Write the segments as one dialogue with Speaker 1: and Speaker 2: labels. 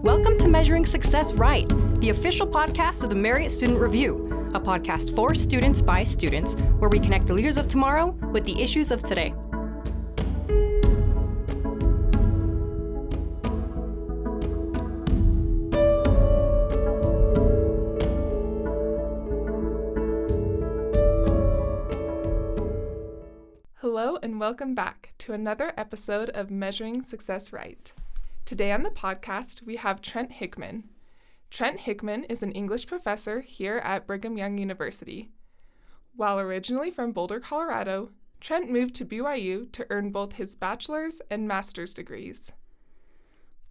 Speaker 1: Welcome to Measuring Success Right, the official podcast of the Marriott Student Review, a podcast for students by students, where we connect the leaders of tomorrow with the issues of today.
Speaker 2: Hello and welcome back to another episode of Measuring Success Right. Today on the podcast, we have Trent Hickman. Trent Hickman is an English professor here at Brigham Young University. While originally from Boulder, Colorado, Trent moved to BYU to earn both his bachelor's and master's degrees.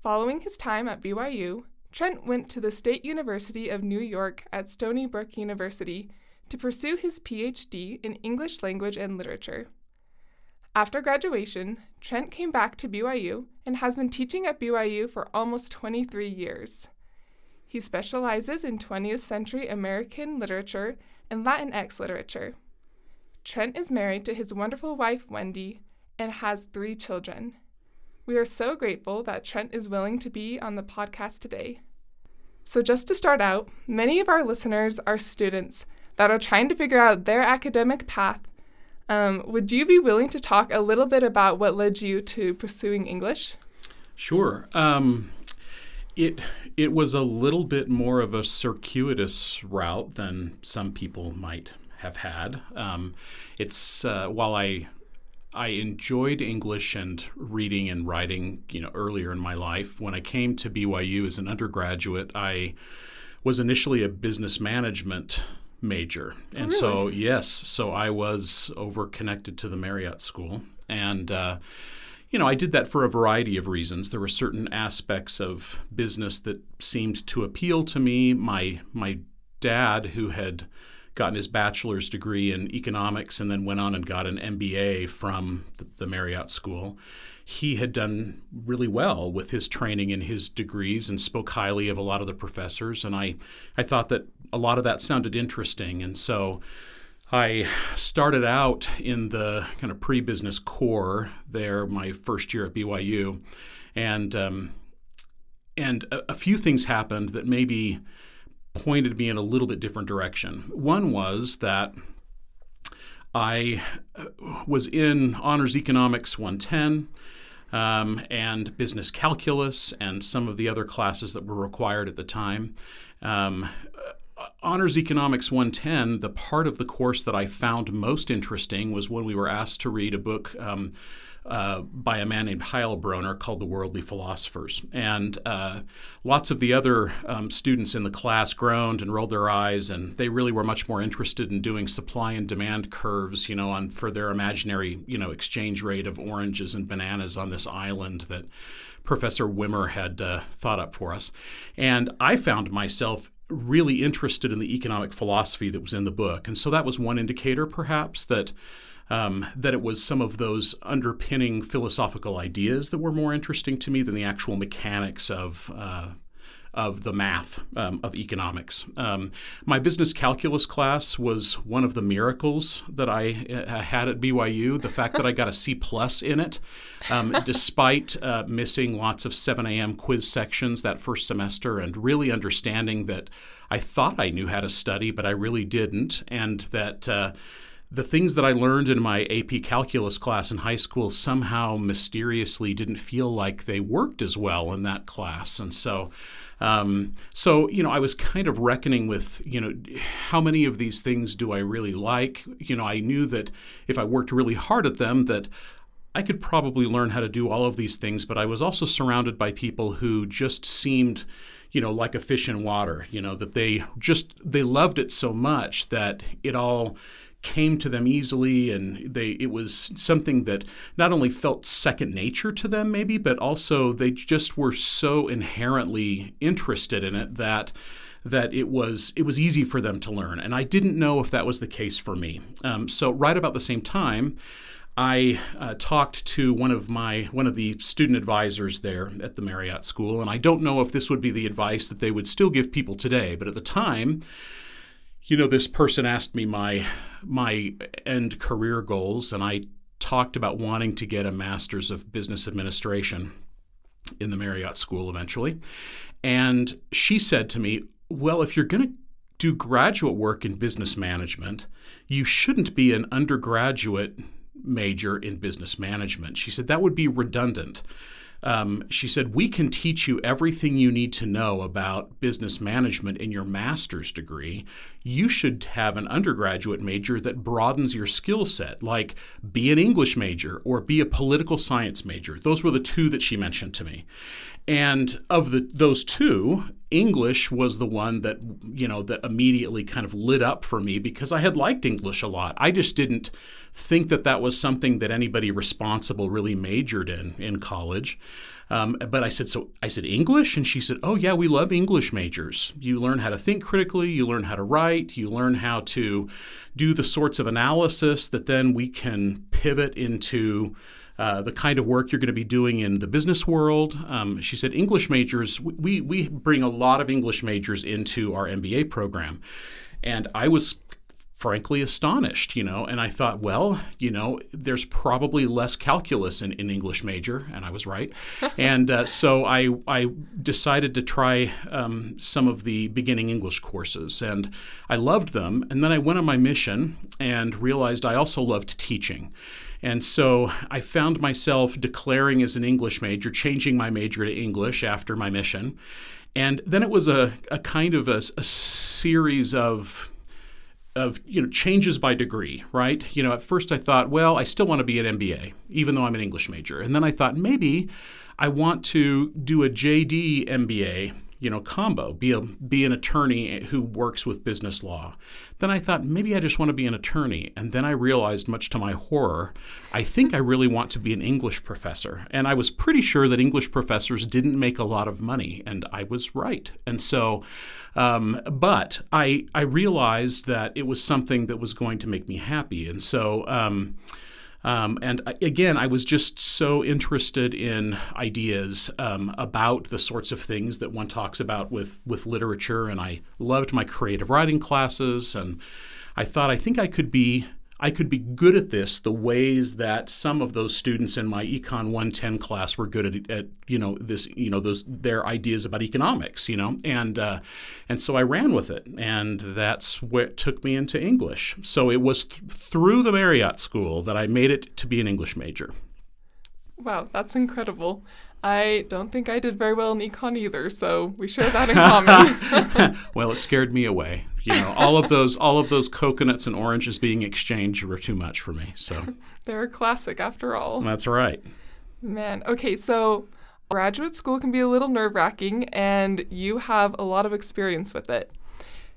Speaker 2: Following his time at BYU, Trent went to the State University of New York at Stony Brook University to pursue his PhD in English language and literature. After graduation, Trent came back to BYU and has been teaching at BYU for almost 23 years. He specializes in 20th century American literature and Latinx literature. Trent is married to his wonderful wife, Wendy, and has 3 children. We are so grateful that Trent is willing to be on the podcast today. So just to start out, many of our listeners are students that are trying to figure out their academic path. Would you be willing to talk a little bit about what led you to pursuing English?
Speaker 3: Sure. It was a little bit more of a circuitous route than some people might have had. While I enjoyed English and reading and writing, earlier in my life, when I came to BYU as an undergraduate, I was initially a business management major. And
Speaker 2: really?
Speaker 3: So I was over-connected to the Marriott School. And, I did that for a variety of reasons. There were certain aspects of business that seemed to appeal to me. My dad, who had gotten his bachelor's degree in economics and then went on and got an MBA from the Marriott School, he had done really well with his training and his degrees and spoke highly of a lot of the professors. And I thought that a lot of that sounded interesting. And so I started out in the kind of pre-business core there my first year at BYU. And a few things happened that maybe pointed me in a little bit different direction. One was that I was in Honors Economics 110 and Business Calculus and some of the other classes that were required at the time. Honors Economics 110, the part of the course that I found most interesting was when we were asked to read a book by a man named Heilbronner called The Worldly Philosophers. And lots of the other students in the class groaned and rolled their eyes, and they really were much more interested in doing supply and demand curves, for their imaginary, exchange rate of oranges and bananas on this island that Professor Wimmer had thought up for us. And I found myself really interested in the economic philosophy that was in the book. And so that was one indicator, perhaps, that it was some of those underpinning philosophical ideas that were more interesting to me than the actual mechanics of the math of economics. My business calculus class was one of the miracles that I had at BYU. The fact that I got a C+ in it, despite missing lots of 7 a.m. quiz sections that first semester, and really understanding that I thought I knew how to study, but I really didn't, and that the things that I learned in my AP Calculus class in high school somehow mysteriously didn't feel like they worked as well in that class. And so I was kind of reckoning with, how many of these things do I really like? I knew that if I worked really hard at them, that I could probably learn how to do all of these things, but I was also surrounded by people who just seemed, like a fish in water, that they loved it so much that it all came to them easily, and it was something that not only felt second nature to them maybe, but also they just were so inherently interested in it that it was easy for them to learn. And I didn't know if that was the case for me. So right about the same time, I talked to one of the student advisors there at the Marriott School, and I don't know if this would be the advice that they would still give people today, but at the time, this person asked me my end career goals, and I talked about wanting to get a master's of business administration. in the Marriott School eventually. And she said to me, well, if you're going to do graduate work in business management, you shouldn't be an undergraduate major in business management. She said that would be redundant. She said, we can teach you everything you need to know about business management in your master's degree. You should have an undergraduate major that broadens your skill set, like be an English major or be a political science major. Those were the two that she mentioned to me. And of those two, English was the one that, that immediately kind of lit up for me because I had liked English a lot. I just didn't think that was something that anybody responsible really majored in college. But I said, English? And she said, oh, yeah, we love English majors. You learn how to think critically, you learn how to write, you learn how to do the sorts of analysis that then we can pivot into the kind of work you're going to be doing in the business world. She said, English majors, we bring a lot of English majors into our MBA program. And I was frankly astonished, and I thought, well, there's probably less calculus in English major, and I was right. And so I decided to try some of the beginning English courses, and I loved them. And then I went on my mission and realized I also loved teaching. And so I found myself declaring as an English major, changing my major to English after my mission. And then it was a kind of a series of changes by degree, right? At first I thought, well, I still want to be an MBA, even though I'm an English major. And then I thought, maybe I want to do a JD MBA, combo, be an attorney who works with business law. Then I thought, maybe I just want to be an attorney. And then I realized, much to my horror, I think I really want to be an English professor. And I was pretty sure that English professors didn't make a lot of money, and I was right. And so, but I realized that it was something that was going to make me happy. And so, again, I was just so interested in ideas about the sorts of things that one talks about with literature, and I loved my creative writing classes, and I thought, I think I could be good at this the ways that some of those students in my Econ 110 class were good at their ideas about economics, and so I ran with it, and that's what took me into English. So it was through the Marriott School that I made it to be an English major.
Speaker 2: Wow, that's incredible. I don't think I did very well in econ either, so we share that in common.
Speaker 3: Well, it scared me away. All of those coconuts and oranges being exchanged were too much for me. So
Speaker 2: they're a classic after all.
Speaker 3: That's right.
Speaker 2: Man, okay, so graduate school can be a little nerve-wracking, and you have a lot of experience with it.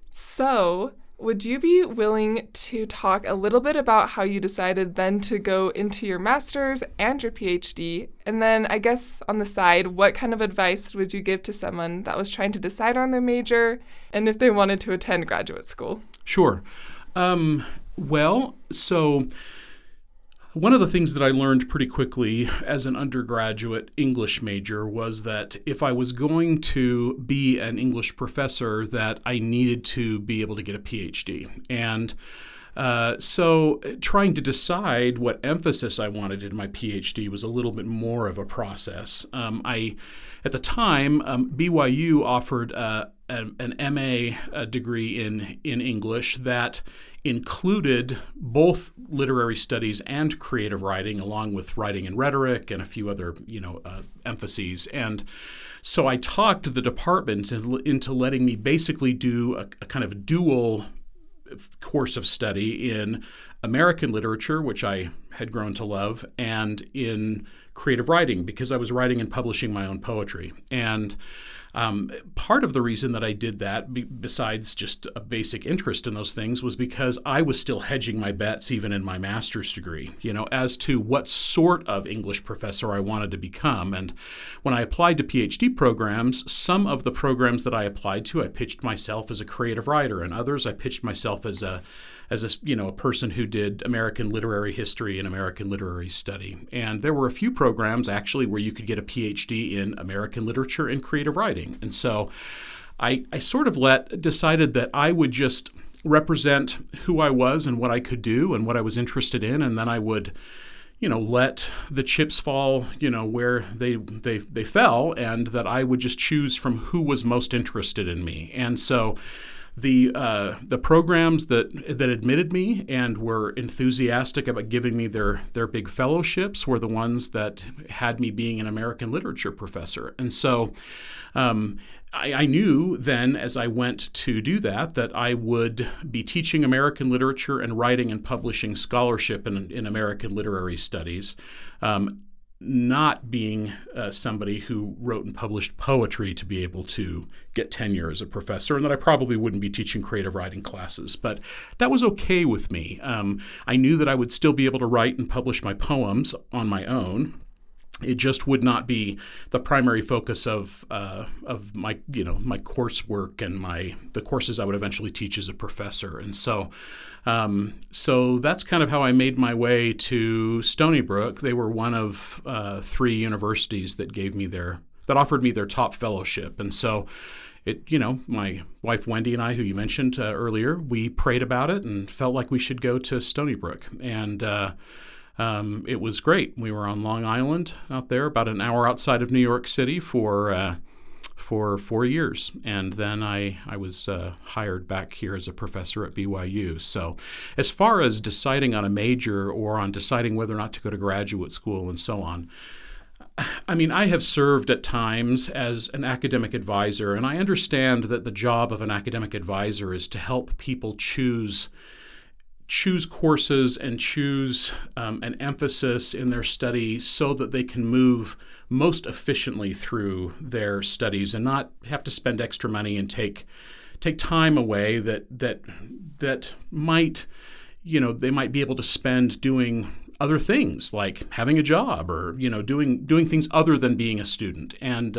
Speaker 2: So would you be willing to talk a little bit about how you decided then to go into your master's and your PhD? And then I guess on the side, what kind of advice would you give to someone that was trying to decide on their major and if they wanted to attend graduate school?
Speaker 3: Sure. So one of the things that I learned pretty quickly as an undergraduate English major was that if I was going to be an English professor, that I needed to be able to get a PhD. And so trying to decide what emphasis I wanted in my PhD was a little bit more of a process. At the time, BYU offered an MA degree in English that included both literary studies and creative writing, along with writing and rhetoric and a few other, emphases. And so I talked the department into letting me basically do a kind of dual course of study in American literature, which I had grown to love, and in creative writing, because I was writing and publishing my own poetry. And part of the reason that I did that, besides just a basic interest in those things, was because I was still hedging my bets even in my master's degree, as to what sort of English professor I wanted to become. And when I applied to PhD programs, some of the programs that I applied to, I pitched myself as a creative writer, and others I pitched myself as a person who did American literary history and American literary study. And there were a few programs actually where you could get a PhD in American literature and creative writing. And so I sort of decided that I would just represent who I was and what I could do and what I was interested in, and then I would let the chips fall, where they fell, and that I would just choose from who was most interested in me. And so the programs that admitted me and were enthusiastic about giving me their big fellowships were the ones that had me being an American literature professor. And so I knew then, as I went to do that I would be teaching American literature and writing and publishing scholarship in American literary studies, not being somebody who wrote and published poetry to be able to get tenure as a professor, and that I probably wouldn't be teaching creative writing classes. But that was okay with me. I knew that I would still be able to write and publish my poems on my own. It just would not be the primary focus of my my coursework and the courses I would eventually teach as a professor. And so that's kind of how I made my way to Stony Brook. They were one of 3 universities that offered me their top fellowship. And so my wife Wendy and I, who you mentioned earlier, we prayed about it and felt like we should go to Stony Brook. And it was great. We were on Long Island out there, about an hour outside of New York City for 4 years. And then I was hired back here as a professor at BYU. So as far as deciding on a major or on deciding whether or not to go to graduate school and so on, I have served at times as an academic advisor, and I understand that the job of an academic advisor is to help people choose courses and choose an emphasis in their study so that they can move most efficiently through their studies and not have to spend extra money and take time away that might, they might be able to spend doing other things like having a job or, doing things other than being a student. And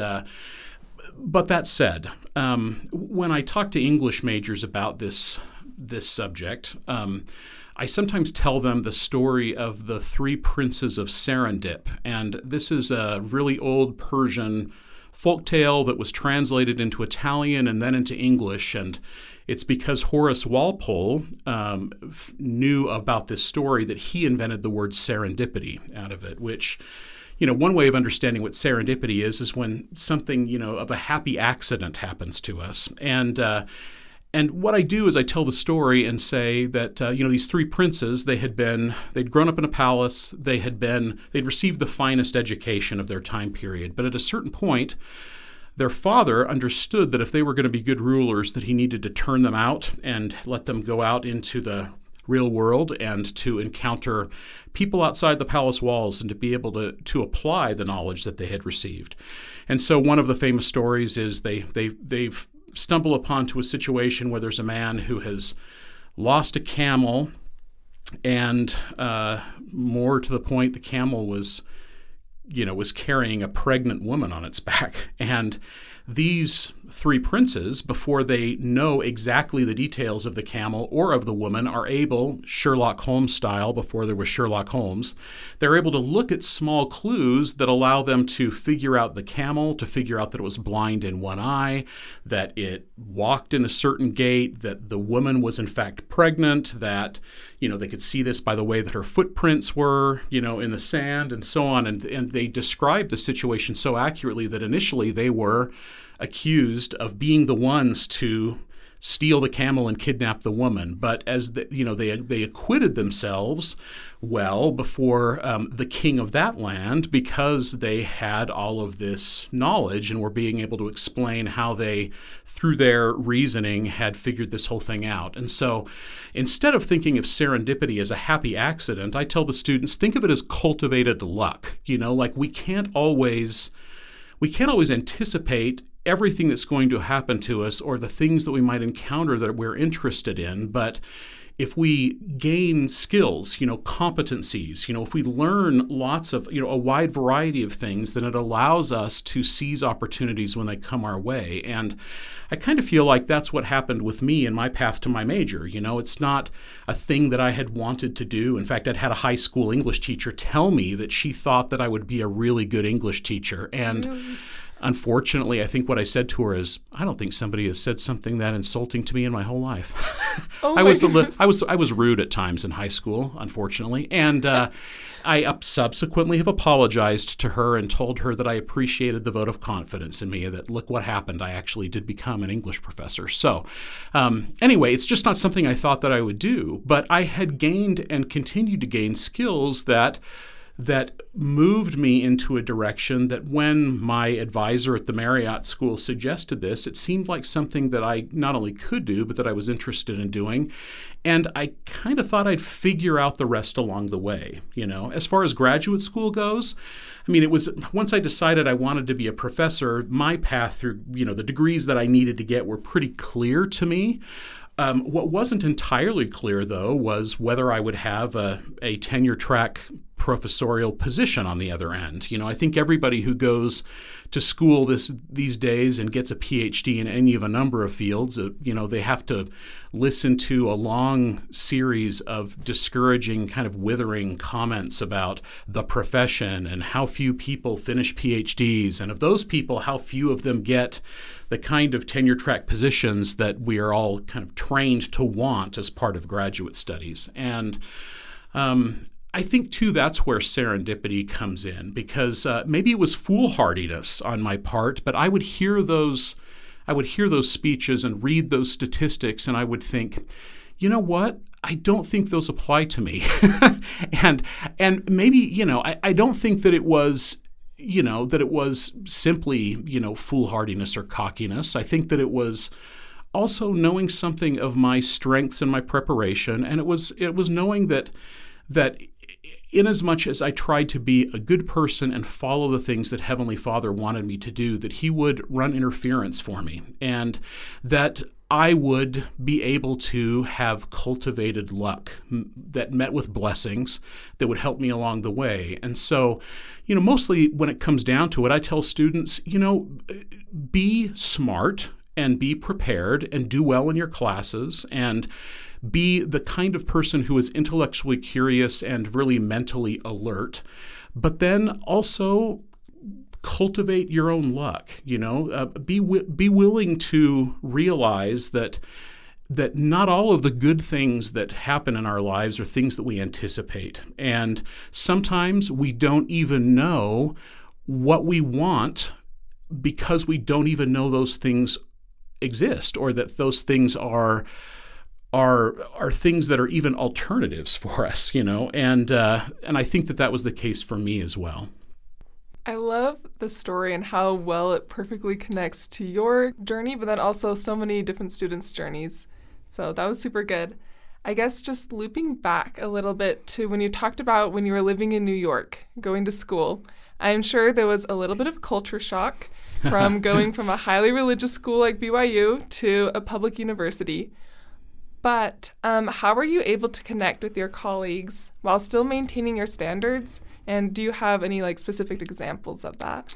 Speaker 3: but that said, when I talk to English majors about this subject, I sometimes tell them the story of the 3 princes of Serendip. And this is a really old Persian folktale that was translated into Italian and then into English. And it's because Horace Walpole knew about this story that he invented the word serendipity out of it, which, one way of understanding what serendipity is when something, of a happy accident happens to us. And what I do is I tell the story and say that, these 3 princes, they'd grown up in a palace, they'd received the finest education of their time period. But at a certain point, their father understood that if they were going to be good rulers, that he needed to turn them out and let them go out into the real world and to encounter people outside the palace walls and to be able to apply the knowledge that they had received. And so one of the famous stories is they've stumble upon to a situation where there's a man who has lost a camel, and more to the point, the camel was carrying a pregnant woman on its back. And these 3 princes, before they know exactly the details of the camel or of the woman, are able, Sherlock Holmes style, before there was Sherlock Holmes, they're able to look at small clues that allow them to figure out the camel, to figure out that it was blind in one eye, that it walked in a certain gait, that the woman was in fact pregnant, that they could see this by the way that her footprints were, in the sand and so on. And they described the situation so accurately that initially they were accused of being the ones to steal the camel and kidnap the woman. But as they acquitted themselves well before the king of that land, because they had all of this knowledge and were being able to explain how they, through their reasoning, had figured this whole thing out. And so instead of thinking of serendipity as a happy accident, I tell the students, think of it as cultivated luck. We can't always anticipate everything that's going to happen to us or the things that we might encounter that we're interested in. But if we gain skills, competencies, if we learn lots of, a wide variety of things, then it allows us to seize opportunities when they come our way. And I kind of feel like that's what happened with me in my path to my major. It's not a thing that I had wanted to do. In fact, I'd had a high school English teacher tell me that she thought that I would be a really good English teacher. And unfortunately, I think what I said to her is, I don't think somebody has said something that insulting to me in my whole life.
Speaker 2: Oh
Speaker 3: I
Speaker 2: my
Speaker 3: was
Speaker 2: goodness.
Speaker 3: I was rude at times in high school, unfortunately, and I subsequently have apologized to her and told her that I appreciated the vote of confidence in me, that look what happened, I actually did become an English professor. So anyway, it's just not something I thought that I would do, but I had gained and continued to gain skills that moved me into a direction that when my advisor at the Marriott School suggested this, it seemed like something that I not only could do, but that I was interested in doing. And I kind of thought I'd figure out the rest along the way. As far as graduate school goes, I mean, it was once I decided I wanted to be a professor, my path through, the degrees that I needed to get were pretty clear to me. What wasn't entirely clear, though, was whether I would have a tenure track professorial position on the other end. I think everybody who goes to school these days and gets a PhD in any of a number of fields, they have to listen to a long series of discouraging, kind of withering comments about the profession and how few people finish PhDs, and of those people, how few of them get the kind of tenure track positions that we are all kind of trained to want as part of graduate studies. And I think, too, that's where serendipity comes in, because maybe it was foolhardiness on my part, but I would hear those speeches and read those statistics, and I would think, you know what? I don't think those apply to me. and maybe, I don't think that it was simply, foolhardiness or cockiness. I think that it was also knowing something of my strengths and my preparation, and it was knowing that inasmuch as I tried to be a good person and follow the things that Heavenly Father wanted me to do, that He would run interference for me, and that I would be able to have cultivated luck that met with blessings that would help me along the way. And so, mostly when it comes down to it, I tell students, be smart and be prepared and do well in your classes and be the kind of person who is intellectually curious and really mentally alert, but then also cultivate your own luck. Be willing to realize that not all of the good things that happen in our lives are things that we anticipate, and sometimes we don't even know what we want because we don't even know those things exist, or that those things are things that are even alternatives for us, and I think that was the case for me as well.
Speaker 2: I love the story and how well it perfectly connects to your journey, but then also so many different students' journeys. So that was super good. I guess just looping back a little bit to when you talked about when you were living in New York, going to school, I'm sure there was a little bit of culture shock from going from a highly religious school like BYU to a public university. But how were you able to connect with your colleagues while still maintaining your standards? And do you have any specific examples of that?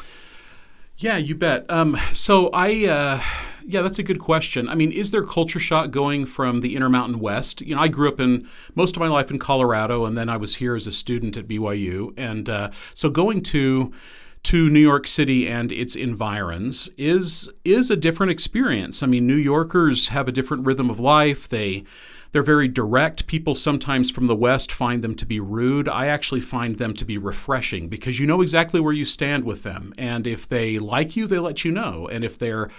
Speaker 3: Yeah, you bet. That's a good question. I mean, is there culture shock going from the Intermountain West? I grew up in most of my life in Colorado, and then I was here as a student at BYU. And so going to New York City and its environs is a different experience. I mean, New Yorkers have a different rhythm of life. They're very direct. People sometimes from the West find them to be rude. I actually find them to be refreshing because you know exactly where you stand with them. And if they like you, they let you know. And if they're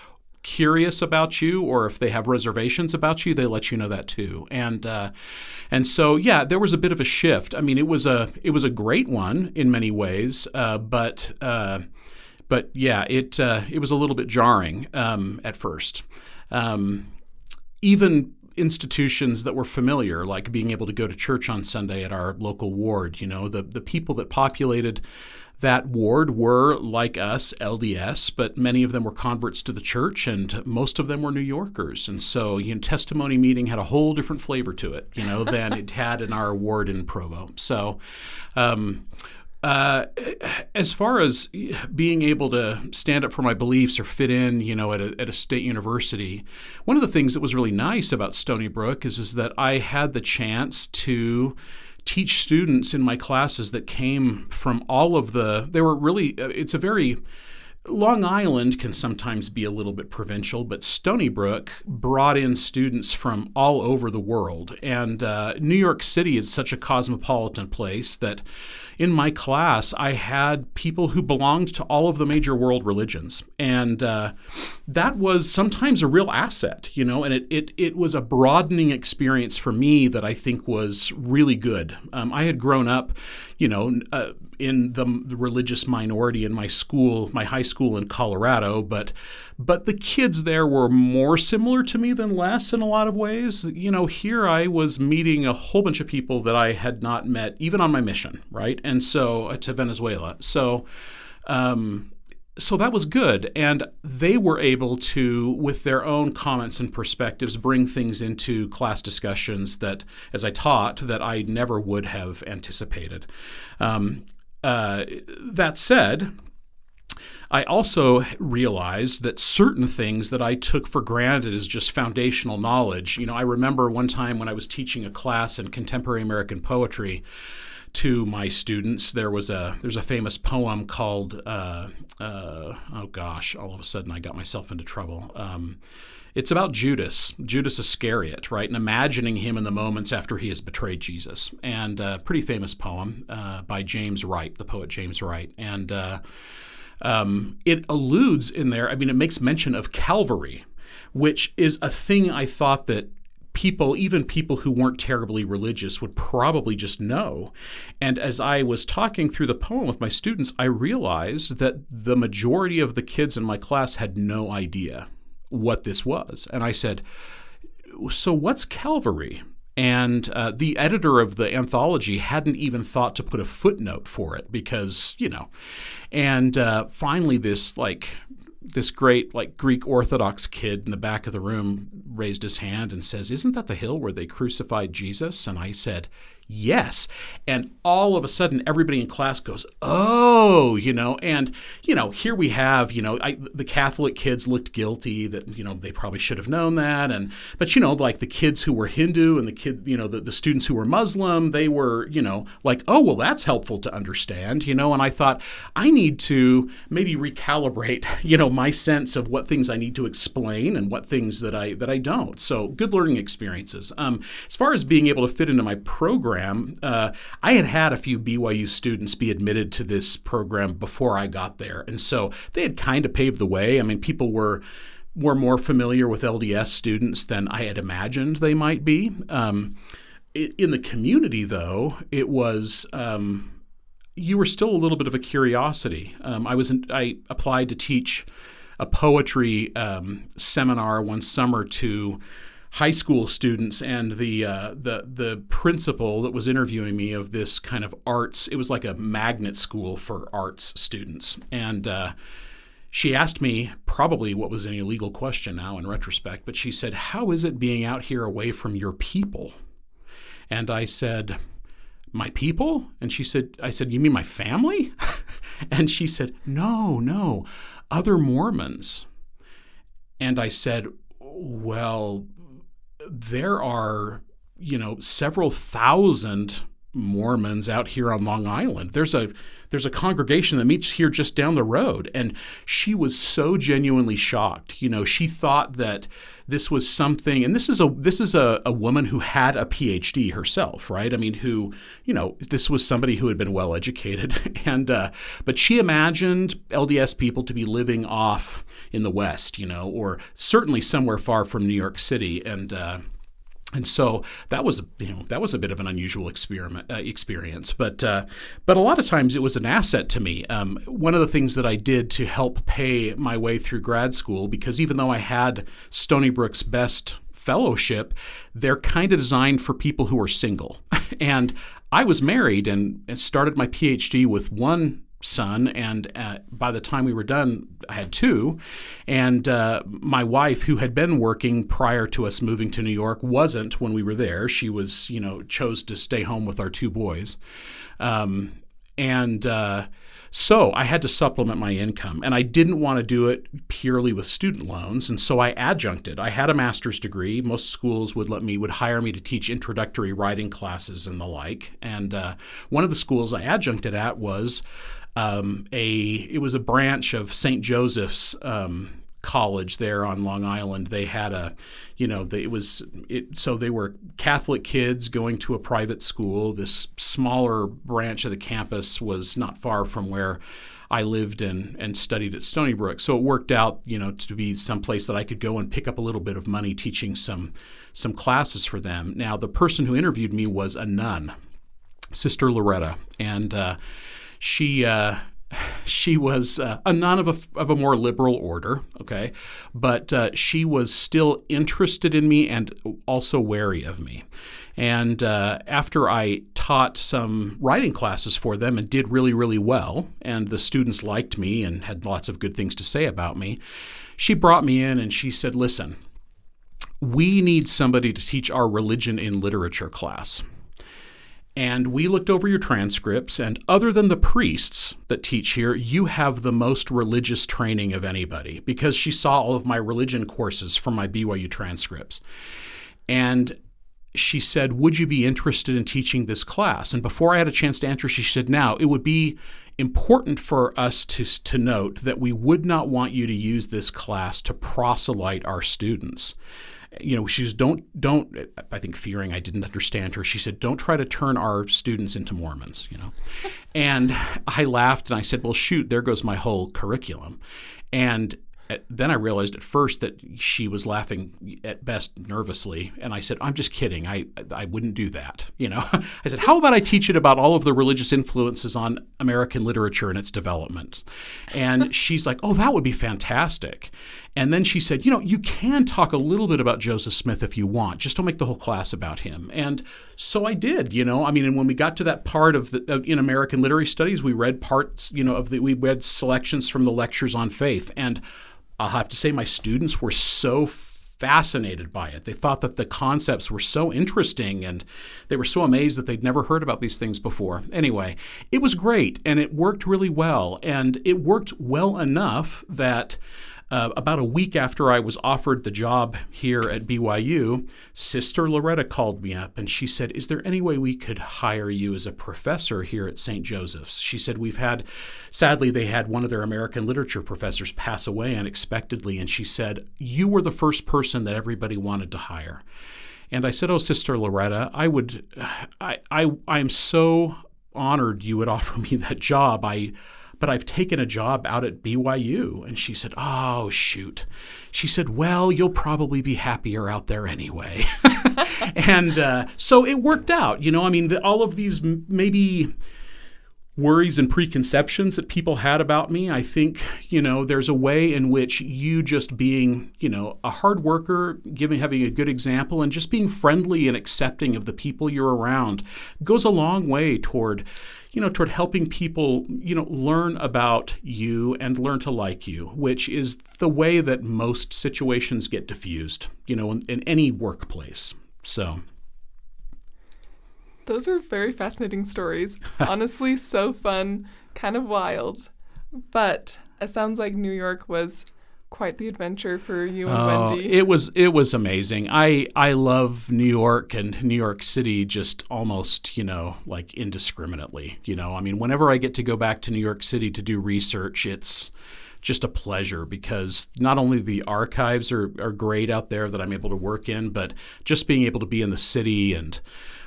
Speaker 3: curious about you or if they have reservations about you, they let you know that too. And so, yeah, there was a bit of a shift. I mean, it was a great one in many ways, but yeah, it was a little bit jarring at first. Even institutions that were familiar, like being able to go to church on Sunday at our local ward, the people that populated that ward were, like us, LDS, but many of them were converts to the church, and most of them were New Yorkers. And so testimony meeting had a whole different flavor to it, than it had in our ward in Provo. So as far as being able to stand up for my beliefs or fit in, at a state university, one of the things that was really nice about Stony Brook is that I had the chance to teach students in my classes that came from all of it's a very Long Island can sometimes be a little bit provincial, but Stony Brook brought in students from all over the world. And New York City is such a cosmopolitan place that in my class, I had people who belonged to all of the major world religions. And that was sometimes a real asset, and it was a broadening experience for me that I think was really good. I had grown up, in the religious minority in my high school in Colorado, but the kids there were more similar to me than less in a lot of ways. Here I was meeting a whole bunch of people that I had not met even on my mission, right? And so to Venezuela. So that was good. And they were able to, with their own comments and perspectives, bring things into class discussions that, as I taught, that I never would have anticipated. That said, I also realized that certain things that I took for granted as just foundational knowledge. I remember one time when I was teaching a class in contemporary American poetry to my students, there's a famous poem called, all of a sudden I got myself into trouble. It's about Judas Iscariot, right? And imagining him in the moments after he has betrayed Jesus. And a pretty famous poem by James Wright, the poet James Wright. And it alludes in there, it makes mention of Calvary, which is a thing I thought that even people who weren't terribly religious would probably just know. And as I was talking through the poem with my students, I realized that the majority of the kids in my class had no idea what this was. And I said, so what's Calvary? And the editor of the anthology hadn't even thought to put a footnote for it because, and finally this great Greek Orthodox kid in the back of the room raised his hand and says, "Isn't that the hill where they crucified Jesus?" And I said, "Yes." And all of a sudden, everybody in class goes, "Oh," and, here we have, the Catholic kids looked guilty that, they probably should have known that. But the kids who were Hindu and the students who were Muslim, they were, "Oh, well, that's helpful to understand," and I thought I need to maybe recalibrate, my sense of what things I need to explain and what things that I don't. So good learning experiences. As far as being able to fit into my program, I had a few BYU students be admitted to this program before I got there. And so they had kind of paved the way. People were more familiar with LDS students than I had imagined they might be. In the community, though, it was you were still a little bit of a curiosity. I applied to teach a poetry seminar one summer to high school students, and the principal that was interviewing me of this kind of arts, it was like a magnet school for arts students. And she asked me probably what was an illegal question now in retrospect, but she said, "How is it being out here away from your people?" And I said, "My people?" And I said, "You mean my family?" And she said, No, other Mormons. And I said, "Well, there are, several thousand Mormons out here on Long Island. There's a congregation that meets here just down the road." And she was so genuinely shocked. She thought that this was something, and this is a woman who had a PhD herself, right? Who, this was somebody who had been well educated, and but she imagined LDS people to be living off in the West, or certainly somewhere far from New York City, and so that was a bit of an unusual experience, but a lot of times it was an asset to me. One of the things that I did to help pay my way through grad school, because even though I had Stony Brook's best fellowship, they're kind of designed for people who are single, and I was married and started my PhD with one son, and by the time we were done, I had two. And my wife, who had been working prior to us moving to New York, wasn't when we were there. She chose to stay home with our two boys. So I had to supplement my income, and I didn't want to do it purely with student loans, and so I adjuncted. I had a master's degree. Most schools would hire me to teach introductory writing classes and the like. And one of the schools I adjuncted at was it was a branch of St. Joseph's College there on Long Island. They had so they were Catholic kids going to a private school. This smaller branch of the campus was not far from where I lived and studied at Stony Brook. So it worked out, to be someplace that I could go and pick up a little bit of money teaching some classes for them. Now, the person who interviewed me was a nun, Sister Loretta, and she was a nun of a more liberal order, okay, but she was still interested in me and also wary of me. And after I taught some writing classes for them and did really, really well, and the students liked me and had lots of good things to say about me, she brought me in and she said, "Listen, we need somebody to teach our religion in literature class. And we looked over your transcripts, and other than the priests that teach here, you have the most religious training of anybody," because she saw all of my religion courses from my BYU transcripts. And she said, "Would you be interested in teaching this class?" And before I had a chance to answer, she said, "Now, it would be important for us to note that we would not want you to use this class to proselyte our students." She says, don't, I think fearing I didn't understand her, she said, "Don't try to turn our students into Mormons, And I laughed and I said, "Well, shoot, there goes my whole curriculum." And then I realized at first that she was laughing at best nervously. And I said, "I'm just kidding. I wouldn't do that." I said, "How about I teach it about all of the religious influences on American literature and its development?" And she's like, "Oh, that would be fantastic." And then she said, "You can talk a little bit about Joseph Smith if you want. Just don't make the whole class about him." And so I did, and when we got to that part of in American Literary Studies, we read parts, we read selections from the lectures on faith. And I'll have to say my students were so fascinated by it. They thought that the concepts were so interesting, and they were so amazed that they'd never heard about these things before. Anyway, it was great, and it worked really well. And it worked well enough that about a week after I was offered the job here at BYU, Sister Loretta called me up and she said, "Is there any way we could hire you as a professor here at St. Joseph's?" She said, sadly, they had one of their American literature professors pass away unexpectedly, and she said, "You were the first person that everybody wanted to hire." And I said, "Oh, Sister Loretta, I'm so honored you would offer me that job. But I've taken a job out at BYU." And she said, "Oh, shoot." She said, "Well, you'll probably be happier out there anyway." And so it worked out. All of these maybe worries and preconceptions that people had about me, I think, there's a way in which you just being, a hard worker, having a good example, and just being friendly and accepting of the people you're around goes a long way toward helping people, learn about you and learn to like you, which is the way that most situations get diffused, in any workplace. So.
Speaker 2: Those are very fascinating stories. Honestly, so fun, kind of wild. But it sounds like New York was quite the adventure for you and Wendy.
Speaker 3: It was amazing. I love New York and New York City just almost, like indiscriminately. Whenever I get to go back to New York City to do research, it's just a pleasure because not only the archives are great out there that I'm able to work in, but just being able to be in the city and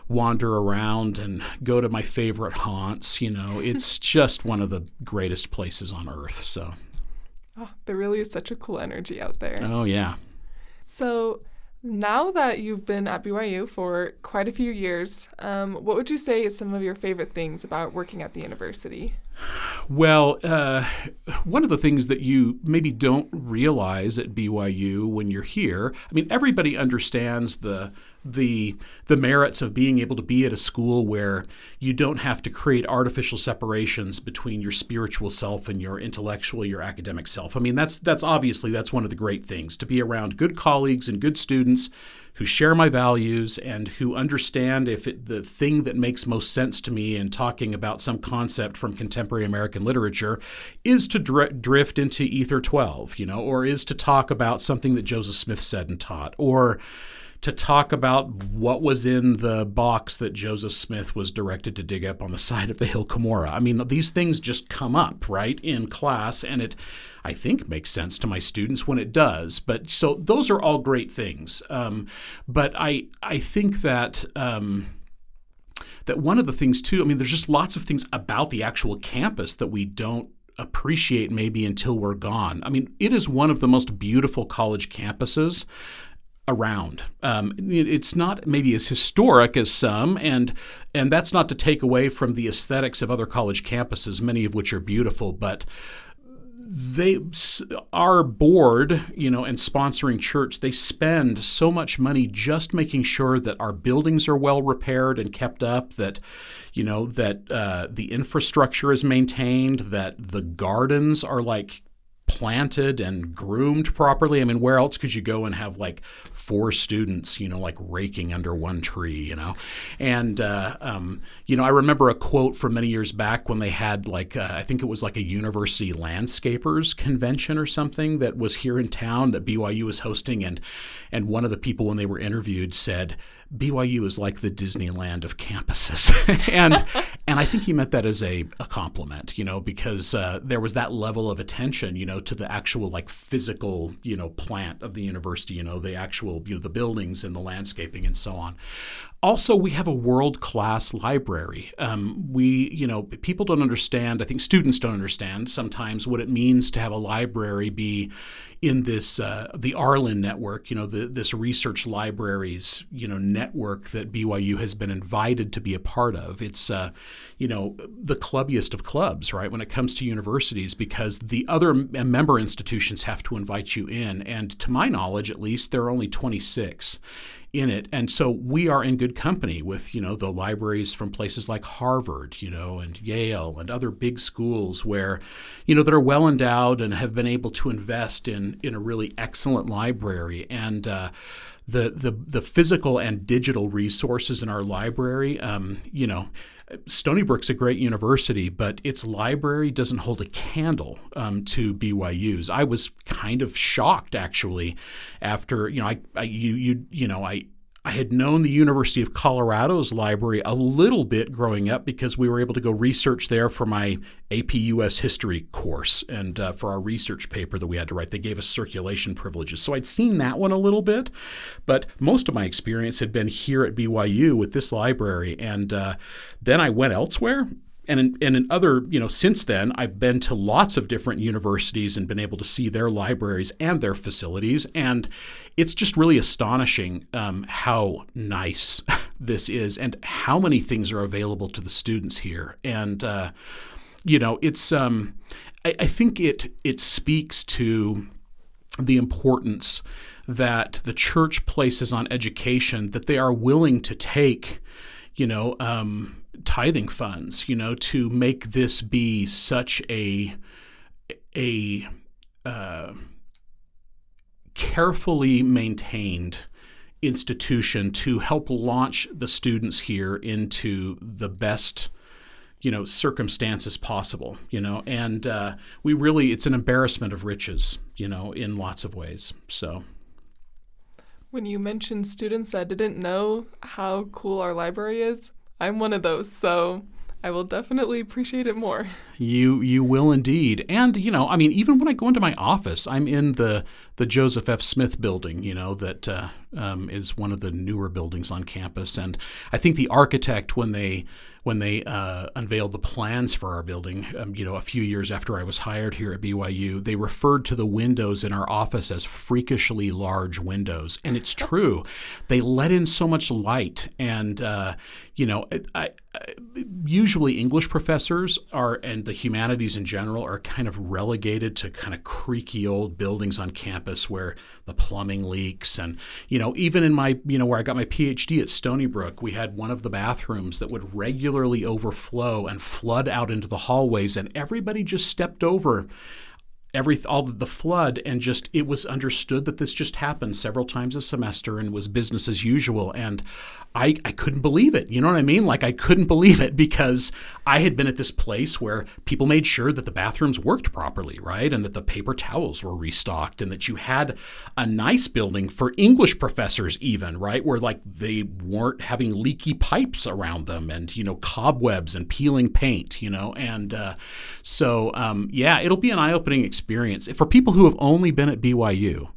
Speaker 3: wander around and go to my favorite haunts, it's just one of the greatest places on earth. So.
Speaker 2: Oh, there really is such a cool energy out there.
Speaker 3: Oh, yeah.
Speaker 2: So now that you've been at BYU for quite a few years, what would you say is some of your favorite things about working at the university?
Speaker 3: Well, one of the things that you maybe don't realize at BYU when you're here, everybody understands the the merits of being able to be at a school where you don't have to create artificial separations between your spiritual self and your intellectual, your academic self. I mean, that's obviously one of the great things, to be around good colleagues and good students who share my values and who understand the thing that makes most sense to me in talking about some concept from contemporary American literature is to drift into Ether 12, or is to talk about something that Joseph Smith said and taught, or to talk about what was in the box that Joseph Smith was directed to dig up on the side of the hill Cumorah. I mean, these things just come up, right, in class, and it, I think, makes sense to my students when it does. But so those are all great things. But I think that that one of the things, too, I mean, there's just lots of things about the actual campus that we don't appreciate maybe until we're gone. I mean, it is one of the most beautiful college campuses around. It's not maybe as historic as some, and that's not to take away from the aesthetics of other college campuses, many of which are beautiful, but our board, and sponsoring church, they spend so much money just making sure that our buildings are well repaired and kept up, that the infrastructure is maintained, that the gardens are planted and groomed properly. I mean, where else could you go and have 4 students, raking under one tree, And, I remember a quote from many years back when they had I think it was a university landscapers convention or something that was here in town that BYU was hosting. And one of the people, when they were interviewed, said, BYU is like the Disneyland of campuses. and I think he meant that as a compliment, because there was that level of attention, to the actual physical, plant of the university, the actual, the buildings and the landscaping and so on. Also, we have a world-class library. People don't understand, I think students don't understand sometimes what it means to have a library be in this, the Arlen network, this research libraries, network that BYU has been invited to be a part of. It's, the clubbiest of clubs, right, when it comes to universities, because the other member institutions have to invite you in. And to my knowledge, at least, there are only 26 in it. And so we are in good company with, the libraries from places like Harvard, and Yale and other big schools where, that are well endowed and have been able to invest in a really excellent library. And the physical and digital resources in our library, Stony Brook's a great university, but its library doesn't hold a candle to BYU's. I was kind of shocked, actually, after I had known the University of Colorado's library a little bit growing up because we were able to go research there for my AP US history course and for our research paper that we had to write. They gave us circulation privileges. So I'd seen that one a little bit, but most of my experience had been here at BYU with this library. And then I went elsewhere. And in other, since then, I've been to lots of different universities and been able to see their libraries and their facilities. And it's just really astonishing how nice this is and how many things are available to the students here. And, it's I think it speaks to the importance that the church places on education, that they are willing to take, tithing funds, to make this be such a carefully maintained institution to help launch the students here into the best, circumstances possible, and it's an embarrassment of riches, in lots of ways. So.
Speaker 2: When you mentioned students that didn't know how cool our library is, I'm one of those, so I will definitely appreciate it more.
Speaker 3: You will indeed. And, even when I go into my office, I'm in the Joseph F. Smith building, that is one of the newer buildings on campus. And I think the architect, when they unveiled the plans for our building, a few years after I was hired here at BYU, they referred to the windows in our office as freakishly large windows. And it's true. They let in so much light. And, usually English professors and the the humanities in general are kind of relegated to kind of creaky old buildings on campus where the plumbing leaks. And, even in my, where I got my PhD at Stony Brook, we had one of the bathrooms that would regularly overflow and flood out into the hallways, and everybody just stepped over all the flood, and just it was understood that this just happened several times a semester and was business as usual. And I couldn't believe it. You know what I mean? Like, I couldn't believe it, because I had been at this place where people made sure that the bathrooms worked properly, right? And that the paper towels were restocked, and that you had a nice building for English professors even, right? Where like they weren't having leaky pipes around them and, cobwebs and peeling paint, and yeah, it'll be an eye-opening experience for people who have only been at BYU.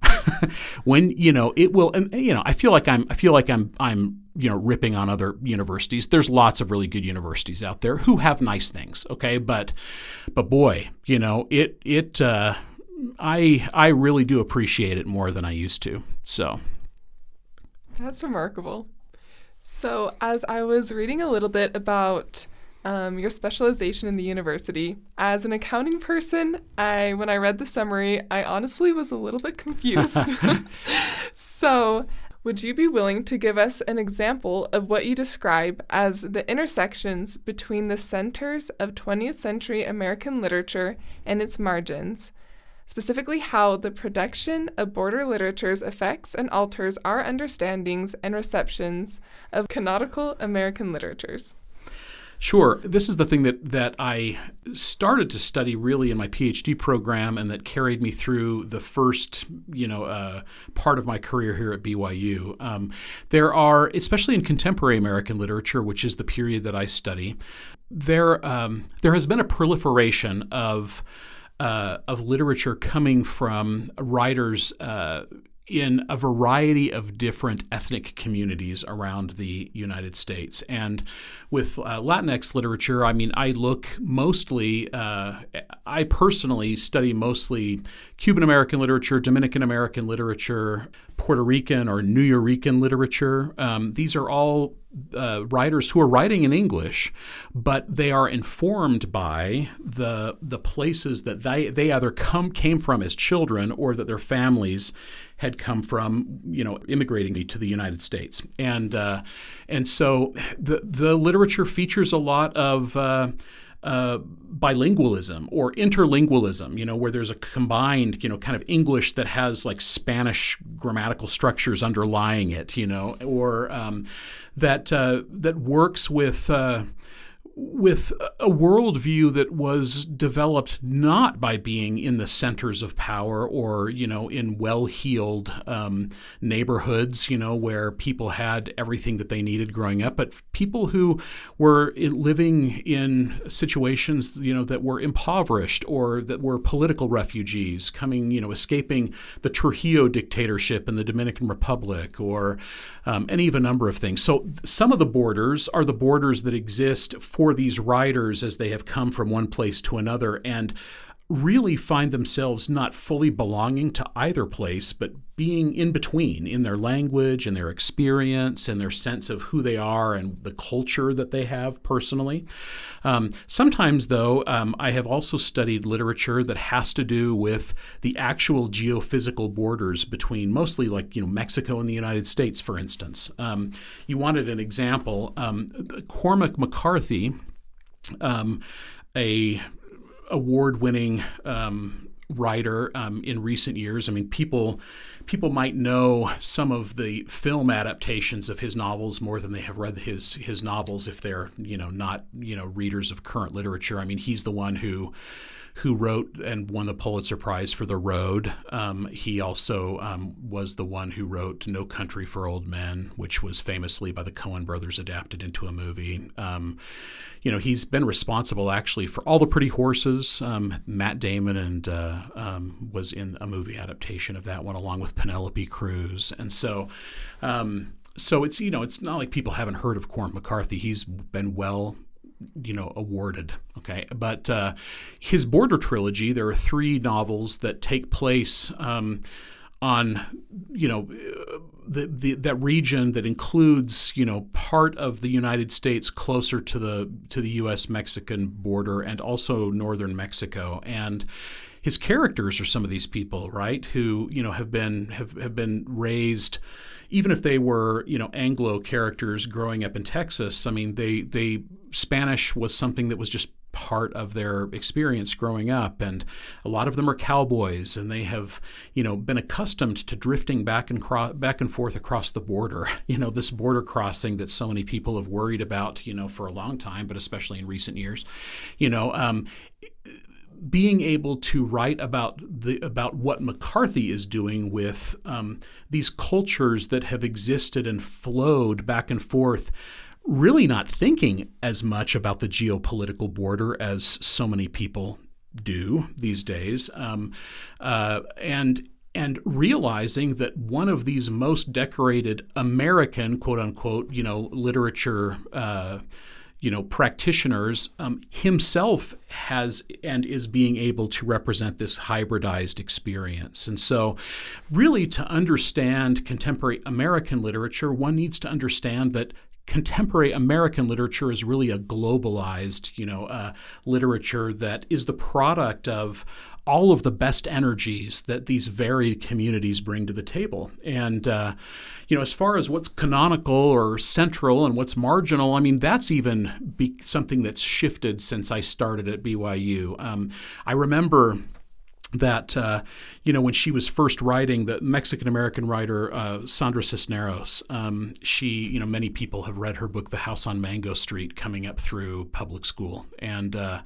Speaker 3: When, it will, and, I feel like I'm ripping on other universities. There's lots of really good universities out there who have nice things. Okay. But boy, I really do appreciate it more than I used to. So.
Speaker 2: That's remarkable. So as I was reading a little bit about your specialization in the university, as an accounting person, when I read the summary, I honestly was a little bit confused. So would you be willing to give us an example of what you describe as the intersections between the centers of 20th century American literature and its margins, specifically how the production of border literatures affects and alters our understandings and receptions of canonical American literatures?
Speaker 3: Sure. This is the thing that I started to study really in my PhD program, and that carried me through the first, part of my career here at BYU. There are, especially in contemporary American literature, which is the period that I study, there has been a proliferation of literature coming from writers in a variety of different ethnic communities around the United States. And with Latinx literature, I look mostly, I personally study mostly Cuban American literature, Dominican American literature, Puerto Rican or Nuyorican literature. These are all writers who are writing in English, but they are informed by the places that they either came from as children, or that their families had come from, immigrating to the United States. And so the literature features a lot of bilingualism or interlingualism, where there's a combined, kind of English that has like Spanish grammatical structures underlying it, or that works with a worldview that was developed not by being in the centers of power or, in well-heeled neighborhoods, where people had everything that they needed growing up, but people who were living in situations, that were impoverished, or that were political refugees coming, escaping the Trujillo dictatorship in the Dominican Republic, or any of a number of things. So some of the borders are the borders that exist for these writers as they have come from one place to another, and really find themselves not fully belonging to either place, but being in between in their language and their experience and their sense of who they are and the culture that they have personally. Sometimes, though, I have also studied literature that has to do with the actual geophysical borders between mostly like, Mexico and the United States, for instance. You wanted an example. Cormac McCarthy, a award-winning writer in recent years. People might know some of the film adaptations of his novels more than they have read his novels if they're not readers of current literature. He's the one who wrote and won the Pulitzer Prize for The Road. He also was the one who wrote No Country for Old Men, which was famously by the Coen brothers adapted into a movie. He's been responsible actually for All the Pretty Horses. Matt Damon and was in a movie adaptation of that one along with Penelope Cruz. And so it's it's not like people haven't heard of Cormac McCarthy. He's been awarded. Okay. But his Border trilogy, there are 3 novels that take place on that region that includes, part of the United States closer to the U.S.-Mexican border and also northern Mexico. And his characters are some of these people, right, who have been raised, even if they were Anglo characters growing up in Texas. I mean, they Spanish was something that was just part of their experience growing up, and a lot of them are cowboys, and they have been accustomed to drifting back and forth across the border. This border crossing that so many people have worried about for a long time, but especially in recent years. Being able to write about what McCarthy is doing with these cultures that have existed and flowed back and forth, really not thinking as much about the geopolitical border as so many people do these days, and realizing that one of these most decorated American, quote unquote, literature practitioners himself has and is being able to represent this hybridized experience. And so really, to understand contemporary American literature, one needs to understand that contemporary American literature is really a globalized, literature that is the product of all of the best energies that these varied communities bring to the table. And, as far as what's canonical or central and what's marginal, I mean, that's even something that's shifted since I started at BYU. I remember that, when she was first writing, the Mexican-American writer Sandra Cisneros, many people have read her book, The House on Mango Street, coming up through public school. And, I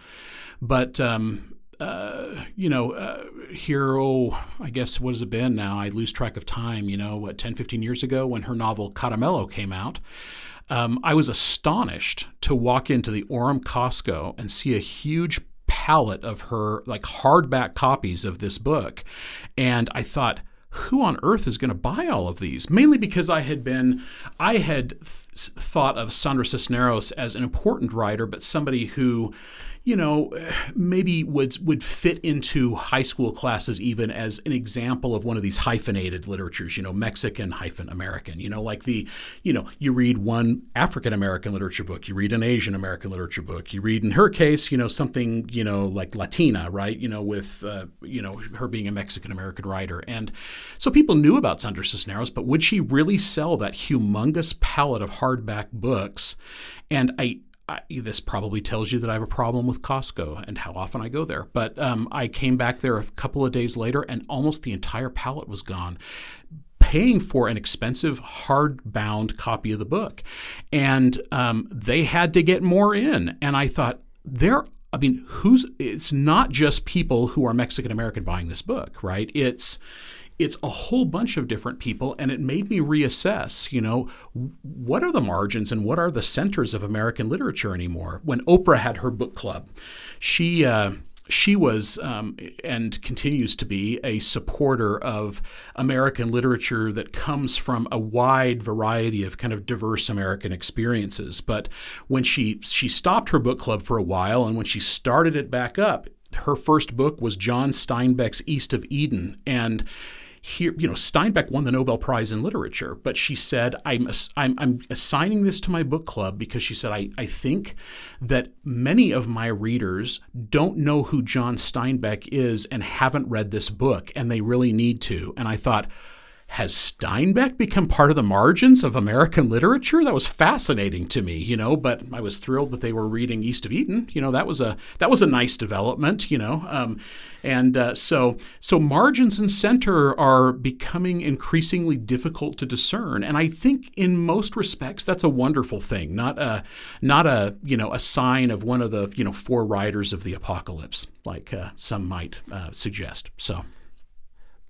Speaker 3: guess, what has it been now? I lose track of time, 10, 15 years ago when her novel Caramello came out. I was astonished to walk into the Orem Costco and see a huge palette of her hardback copies of this book. And I thought, who on earth is going to buy all of these? Mainly because I had thought of Sandra Cisneros as an important writer, but somebody who, maybe would fit into high school classes even as an example of one of these hyphenated literatures, Mexican hyphen American, you read one African American literature book, you read an Asian American literature book, you read, in her case, something, like Latina, right? With, her being a Mexican American writer. And so people knew about Sandra Cisneros, but would she really sell that humongous palette of hardback books? And this probably tells you that I have a problem with Costco and how often I go there. But I came back there a couple of days later, and almost the entire palette was gone, paying for an expensive hardbound copy of the book. And they had to get more in. And I thought, it's not just people who are Mexican American buying this book, right? It's a whole bunch of different people, and it made me reassess, what are the margins and what are the centers of American literature anymore? When Oprah had her book club, she was and continues to be a supporter of American literature that comes from a wide variety of kind of diverse American experiences. But when she stopped her book club for a while, and when she started it back up, her first book was John Steinbeck's East of Eden. And here, Steinbeck won the Nobel Prize in Literature, but she said, I'm assigning this to my book club because she said, I think that many of my readers don't know who John Steinbeck is and haven't read this book, and they really need to. And I thought, has Steinbeck become part of the margins of American literature? That was fascinating to me, but I was thrilled that they were reading East of Eden. That was a nice development, So margins and center are becoming increasingly difficult to discern. And I think in most respects, that's a wonderful thing, not a sign of one of the, four riders of the apocalypse, like some might suggest. So.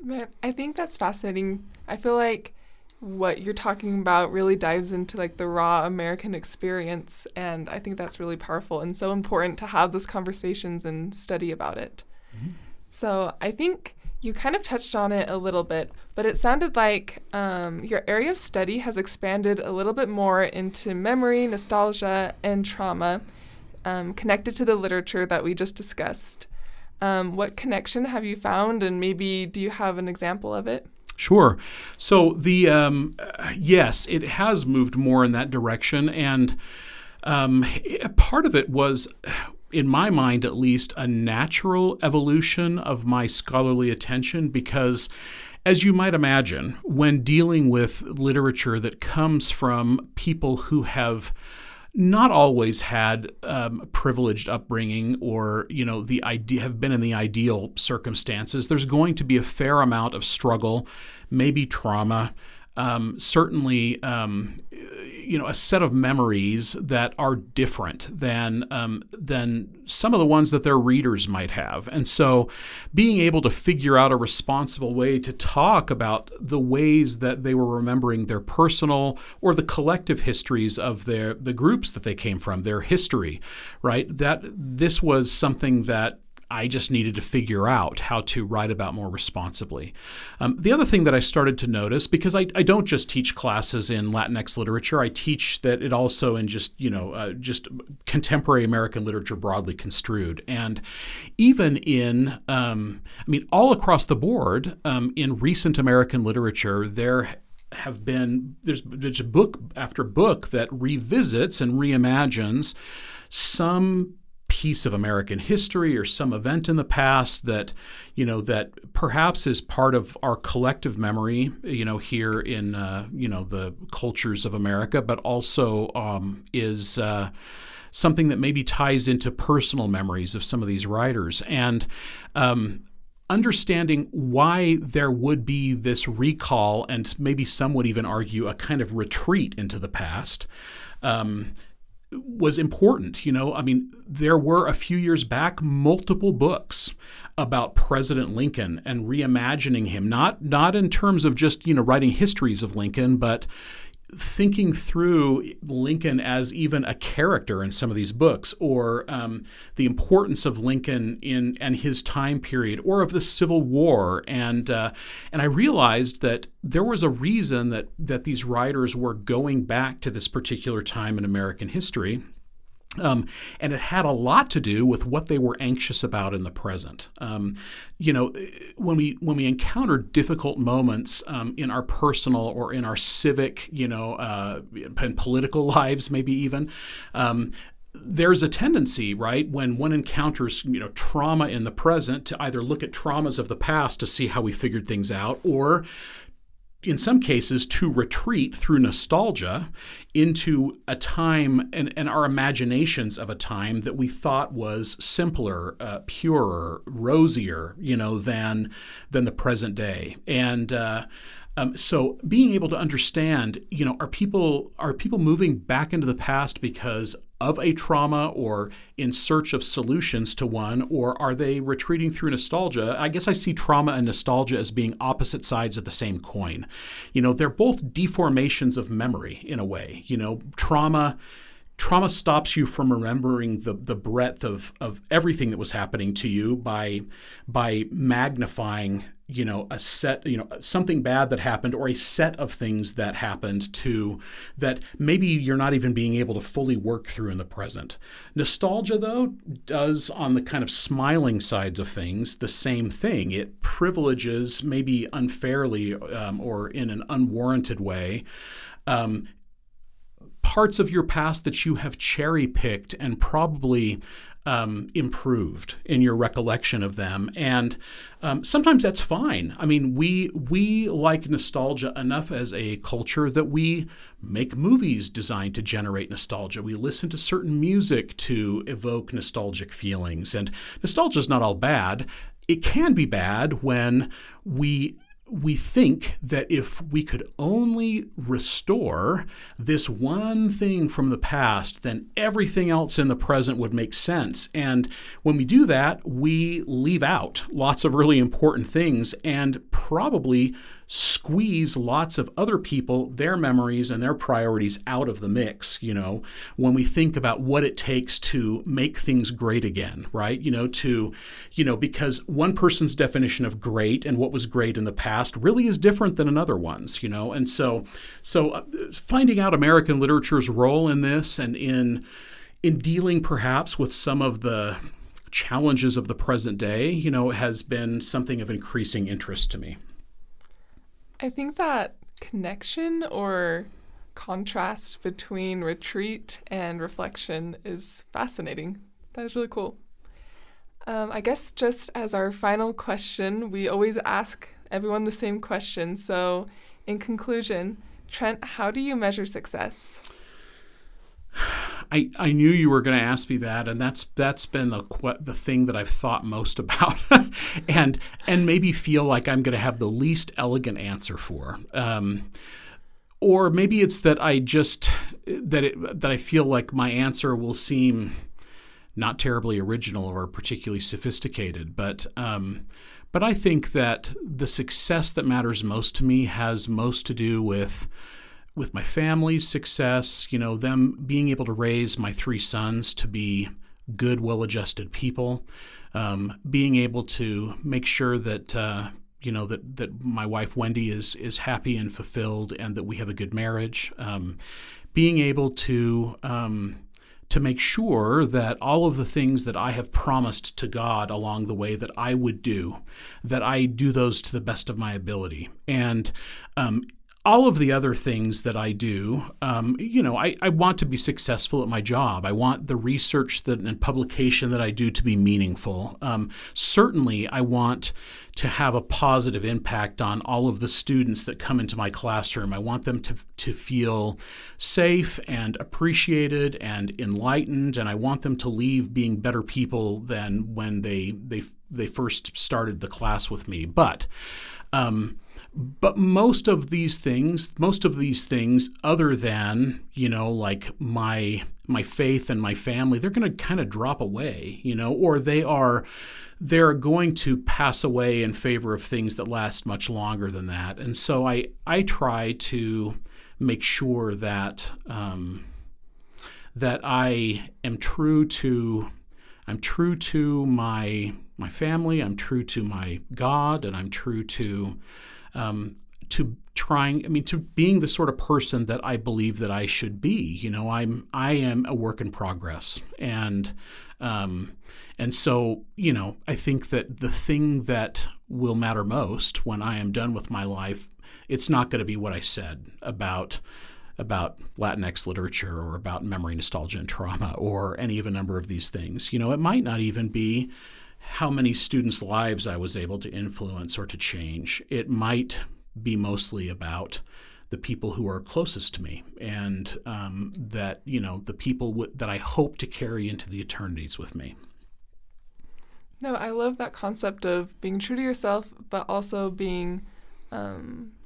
Speaker 2: Man, I think that's fascinating. I feel like what you're talking about really dives into the raw American experience, and I think that's really powerful and so important to have those conversations and study about it. Mm-hmm. So I think you kind of touched on it a little bit, but it sounded like your area of study has expanded a little bit more into memory, nostalgia, and trauma connected to the literature that we just discussed. What connection have you found, and maybe do you have an example of it?
Speaker 3: Sure. So yes, it has moved more in that direction, and part of it was, in my mind at least, a natural evolution of my scholarly attention because, as you might imagine, when dealing with literature that comes from people who have not always had privileged upbringing or, have been in the ideal circumstances, there's going to be a fair amount of struggle, maybe trauma, certainly, a set of memories that are different than some of the ones that their readers might have. And so being able to figure out a responsible way to talk about the ways that they were remembering their personal or the collective histories of the groups that they came from, their history, right? That this was something that I just needed to figure out how to write about more responsibly. The other thing that I started to notice, because I don't just teach classes in Latinx literature, I teach that it also in just contemporary American literature broadly construed. And even in, all across the board, in recent American literature, there's book after book that revisits and reimagines some piece of American history or some event in the past that perhaps is part of our collective memory, here in, the cultures of America, but also is something that maybe ties into personal memories of some of these writers. And understanding why there would be this recall, and maybe some would even argue a kind of retreat into the past, was important. There were a few years back multiple books about President Lincoln and reimagining him, not in terms of just, writing histories of Lincoln, but thinking through Lincoln as even a character in some of these books, or the importance of Lincoln and his time period, or of the Civil War. And I realized that there was a reason that these writers were going back to this particular time in American history. And it had a lot to do with what they were anxious about in the present. When we encounter difficult moments in our personal or in our civic, and political lives, maybe even, there's a tendency, right, when one encounters, trauma in the present, to either look at traumas of the past to see how we figured things out, or in some cases, to retreat through nostalgia into a time and our imaginations of a time that we thought was simpler, purer, rosier, than the present day. And so being able to understand, are people moving back into the past because of a trauma or in search of solutions to one, or are they retreating through nostalgia? I guess I see trauma and nostalgia as being opposite sides of the same coin. They're both deformations of memory in a way. Trauma stops you from remembering the breadth of everything that was happening to you by magnifying a set, something bad that happened, or a set of things that happened that maybe you're not even being able to fully work through in the present. Nostalgia, though, does, on the kind of smiling sides of things, the same thing. It privileges, maybe unfairly or in an unwarranted way, parts of your past that you have cherry-picked and probably improved in your recollection of them. And sometimes that's fine. We like nostalgia enough as a culture that we make movies designed to generate nostalgia. We listen to certain music to evoke nostalgic feelings. And nostalgia is not all bad. It can be bad when we think that if we could only restore this one thing from the past, then everything else in the present would make sense. And when we do that, we leave out lots of really important things and probably squeeze lots of other people, their memories and their priorities out of the mix, when we think about what it takes to make things great again, right? Because one person's definition of great and what was great in the past really is different than another one's, and so finding out American literature's role in this and in dealing perhaps with some of the challenges of the present day, has been something of increasing interest to me.
Speaker 2: I think that connection or contrast between retreat and reflection is fascinating. That is really cool. I guess just as our final question, we always ask everyone the same question. So in conclusion, Trent, how do you measure success?
Speaker 3: I knew you were going to ask me that, and that's been the thing that I've thought most about, and maybe feel like I'm going to have the least elegant answer for, or maybe it's that I feel like my answer will seem not terribly original or particularly sophisticated, but I think that the success that matters most to me has most to do with my family's success, them being able to raise my 3 sons to be good, well-adjusted people, being able to make sure that that my wife Wendy is happy and fulfilled, and that we have a good marriage, being able to make sure that all of the things that I have promised to God along the way that I would do, that I do those to the best of my ability, and all of the other things that I do, I want to be successful at my job. I want the research and publication that I do to be meaningful. Certainly, I want to have a positive impact on all of the students that come into my classroom. I want them to feel safe and appreciated and enlightened, and I want them to leave being better people than when they first started the class with me. But most of these things, other than, like my faith and my family, they're going to kind of drop away, or they're going to pass away in favor of things that last much longer than that. And so I try to make sure that that I am true to my family, I'm true to my God, and I'm true to being the sort of person that I believe that I should be. I am a work in progress, and so I think that the thing that will matter most when I am done with my life, it's not going to be what I said about Latinx literature or about memory, nostalgia, and trauma, or any of a number of these things. It might not even be how many students' lives I was able to influence or to change. It might be mostly about the people who are closest to me, and that the people that I hope to carry into the eternities with me.
Speaker 2: No, I love that concept of being true to yourself, but also being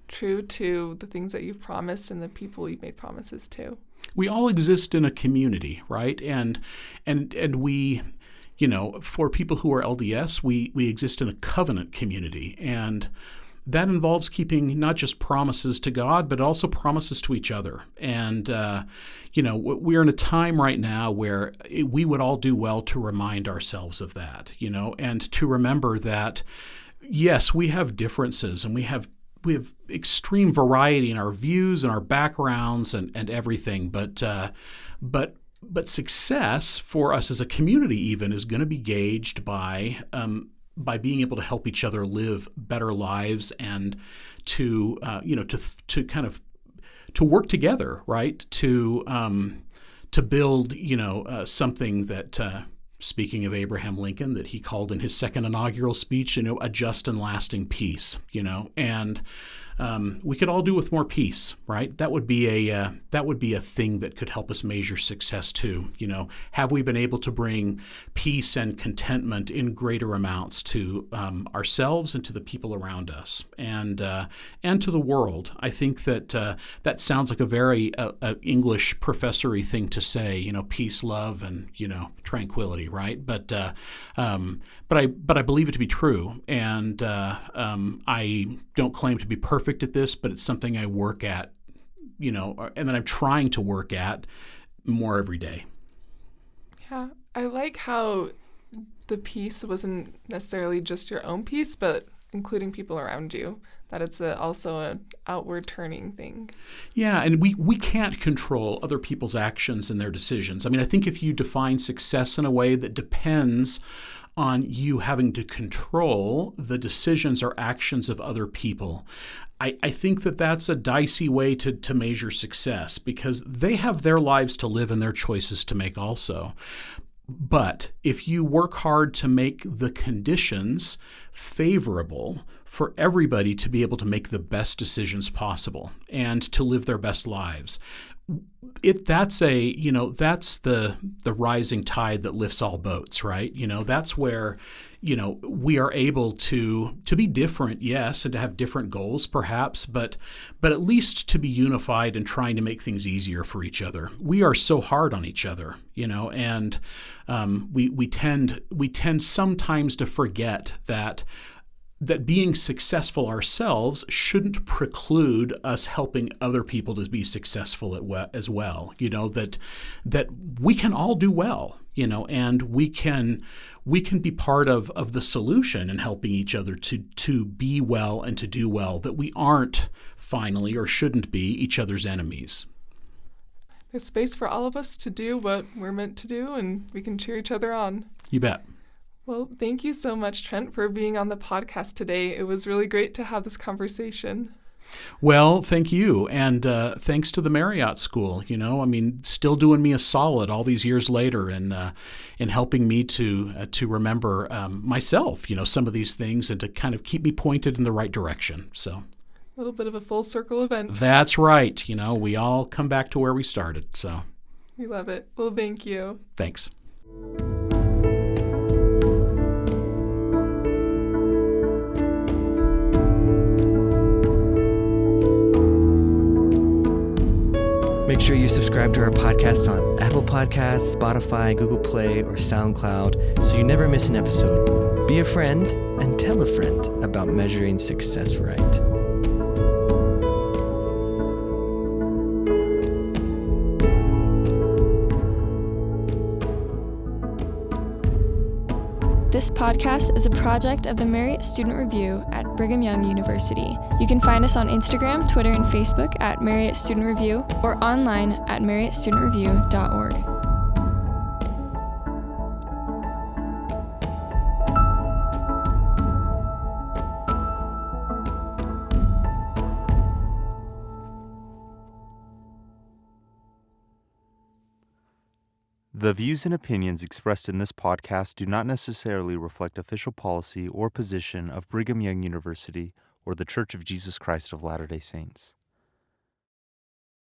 Speaker 2: true to the things that you've promised and the people you've made promises to.
Speaker 3: We all exist in a community, right? And we, for people who are LDS, we exist in a covenant community, and that involves keeping not just promises to God, but also promises to each other. And, we're in a time right now where we would all do well to remind ourselves of that, and to remember that, yes, we have differences, and we have extreme variety in our views and our backgrounds and everything, but success for us as a community even is going to be gauged by being able to help each other live better lives, and to kind of to work together, right? To build something that. Speaking of Abraham Lincoln, that he called in his second inaugural speech, a just and lasting peace, and we could all do with more peace, right? That would be a thing that could help us measure success too. Have we been able to bring peace and contentment in greater amounts to ourselves and to the people around us, and to the world? I think that that sounds like a very English professory thing to say. Peace, love, and tranquility, right? But I believe it to be true, and I don't claim to be perfect at this, but it's something I work at, and that I'm trying to work at more every day.
Speaker 2: Yeah, I like how the peace wasn't necessarily just your own peace, but including people around you, that it's also an outward turning thing.
Speaker 3: Yeah, and we can't control other people's actions and their decisions. I think if you define success in a way that depends on you having to control the decisions or actions of other people. I think that that's a dicey way to measure success, because they have their lives to live and their choices to make also. But if you work hard to make the conditions favorable for everybody to be able to make the best decisions possible and to live their best lives, that's the rising tide that lifts all boats, right? That's where, we are able to be different, yes, and to have different goals perhaps, but at least to be unified and trying to make things easier for each other. We are so hard on each other, and we tend sometimes to forget that being successful ourselves shouldn't preclude us helping other people to be successful as well. That we can all do well, and we can be part of the solution in helping each other to be well and to do well, that we aren't finally or shouldn't be each other's enemies.
Speaker 2: There's space for all of us to do what we're meant to do, and we can cheer each other on.
Speaker 3: You bet.
Speaker 2: Well, thank you so much, Trent, for being on the podcast today. It was really great to have this conversation.
Speaker 3: Well, thank you. And thanks to the Marriott School, still doing me a solid all these years later in helping me to remember myself, some of these things, and to kind of keep me pointed in the right direction. So
Speaker 2: a little bit of a full circle event.
Speaker 3: That's right. We all come back to where we started. So
Speaker 2: we love it. Well, thank you.
Speaker 3: Thanks.
Speaker 4: Make sure you subscribe to our podcasts on Apple Podcasts, Spotify, Google Play, or SoundCloud so you never miss an episode. Be a friend and tell a friend about measuring success right.
Speaker 5: This podcast is a project of the Marriott Student Review at Brigham Young University. You can find us on Instagram, Twitter, and Facebook at Marriott Student Review, or online at marriottstudentreview.org.
Speaker 6: The views and opinions expressed in this podcast do not necessarily reflect official policy or position of Brigham Young University or The Church of Jesus Christ of Latter-day Saints.